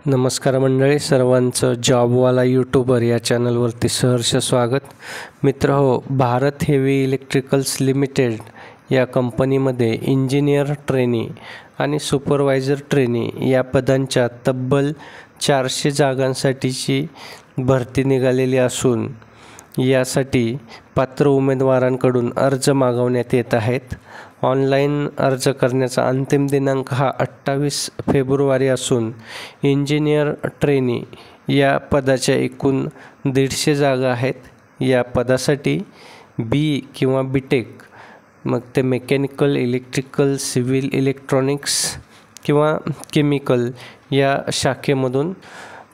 नमस्कार मंडळी, सर्वांचं जॉबवाला यूट्यूबर या चॅनलवरती सहर्ष स्वागत. मित्र हो, भारत हेवी इलेक्ट्रिकल्स लिमिटेड या कंपनीमध्ये इंजिनियर ट्रेनी आणि सुपरवायझर ट्रेनी या पदांच्या तब्बल 400 जागांसाठीची भरती निघालेली असून यासाठी पात्र उमेदवारांकडून अर्ज मागवण्यात येत आहेत. ऑनलाईन अर्ज करण्याचा अंतिम दिनांक हा 28 फेब्रुवारी असून इंजिनियर ट्रेनी या पदाच्या एकूण 150 जागा आहेत. या पदासाठी बी किंवा बीटेक, मग ते मेकॅनिकल, इलेक्ट्रिकल, सिव्हिल, इलेक्ट्रॉनिक्स किंवा केमिकल या शाखेमधून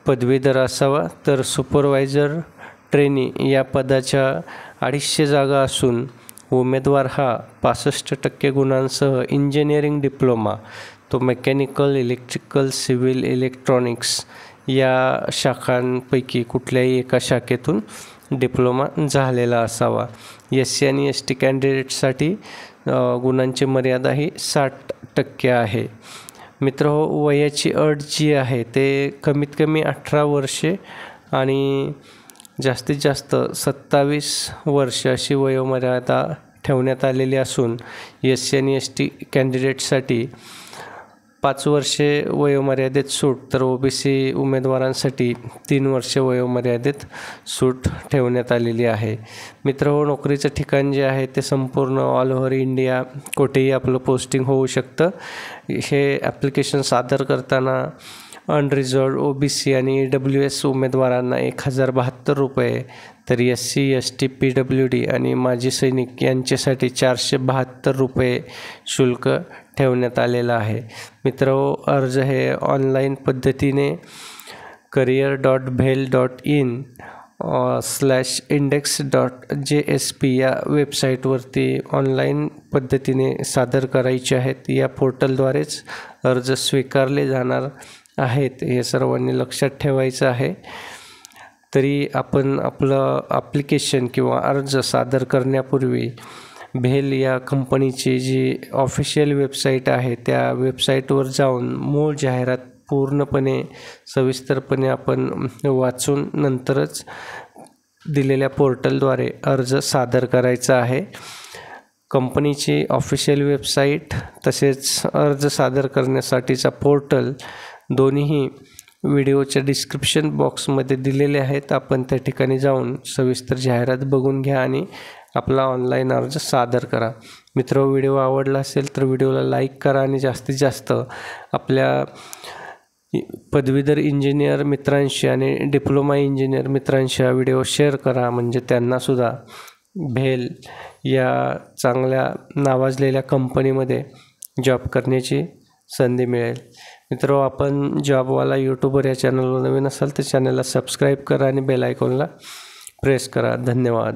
पदवीधर असावा. तर सुपरवायझर ट्रेनी या पदाच्या 250 जागा असून उमेदवार हा 65% गुणांसह इंजिनिअरिंग डिप्लोमा, तो मेकॅनिकल, इलेक्ट्रिकल, सिव्हिल, इलेक्ट्रॉनिक्स या शाखांपैकी कुठल्याही एका शाखेतून डिप्लोमा झालेला असावा. SC आणि ST कॅन्डिडेटसाठी गुणांची मर्यादा ही 60% आहे. मित्रहो, वयाची अट जी आहे ते कमीत कमी 18 वर्षे आणि जास्तीत जास्त 27 वर्ष अशी वयोमर्यादा ठेवण्यात आलेली असून SC आणि ST कॅन्डिडेटसाठी 5 वर्षे वयोमर्यादेत सूट, तर OBC उमेदवारांसाठी 3 वर्षे वयोमर्यादेत सूट ठेवण्यात आलेली आहे. मित्रहो, नोकरीचं ठिकाण जे आहे ते संपूर्ण ऑल ओव्हर इंडिया कुठेही आपलं पोस्टिंग होऊ शकतं. हे ॲप्लिकेशन सादर करताना अनरिझर्व्ड OBC आणि EWS उमेदवारांना 1072 रुपये, तर SC, ST, PWD आणि माजी सैनिक यांच्यासाठी 472 रुपये शुल्क ठेवण्यात आलेलं आहे. मित्रहो, अर्ज हे ऑनलाईन पद्धतीने career.bhel.in/index.jsp या वेबसाईटवरती ऑनलाईन पद्धतीने सादर करायचे आहेत. या पोर्टलद्वारेच अर्ज स्वीकारले जाणार आहेत, हे सर्वांनी लक्षात ठेवायचं आहे. तरी आपण आपलं ॲप्लिकेशन किंवा अर्ज सादर करण्यापूर्वी भेल या कंपनीची जी ऑफिशियल वेबसाईट आहे त्या वेबसाईटवर जाऊन मूळ जाहिरात पूर्णपणे सविस्तरपणे आपण वाचून नंतरच दिलेल्या पोर्टलद्वारे अर्ज सादर करायचा आहे. कंपनीची ऑफिशियल वेबसाईट तसेच अर्ज सादर करण्यासाठीचा पोर्टल दोन्हीही व्हिडिओच्या डिस्क्रिप्शन बॉक्समध्ये दिलेले आहेत. आपण त्या ठिकाणी जाऊन सविस्तर जाहिरात बघून घ्या आणि आपला ऑनलाईन अर्ज सादर करा. मित्र, व्हिडिओ आवडला असेल तर व्हिडिओला लाईक करा आणि जास्तीत जास्त आपल्या पदवीधर इंजिनियर मित्रांशी आणि डिप्लोमा इंजिनियर मित्रांशी हा व्हिडिओ शेअर करा, म्हणजे त्यांनासुद्धा भेल या चांगल्या नावाजलेल्या कंपनीमध्ये जॉब करण्याची संधी मिळेल. मित्रो, आपण जॉबवाला यूट्यूबर या चॅनलवर नवीन असाल तर चॅनलला सबस्क्राईब करा आणि बेल आयकॉनला प्रेस करा. धन्यवाद.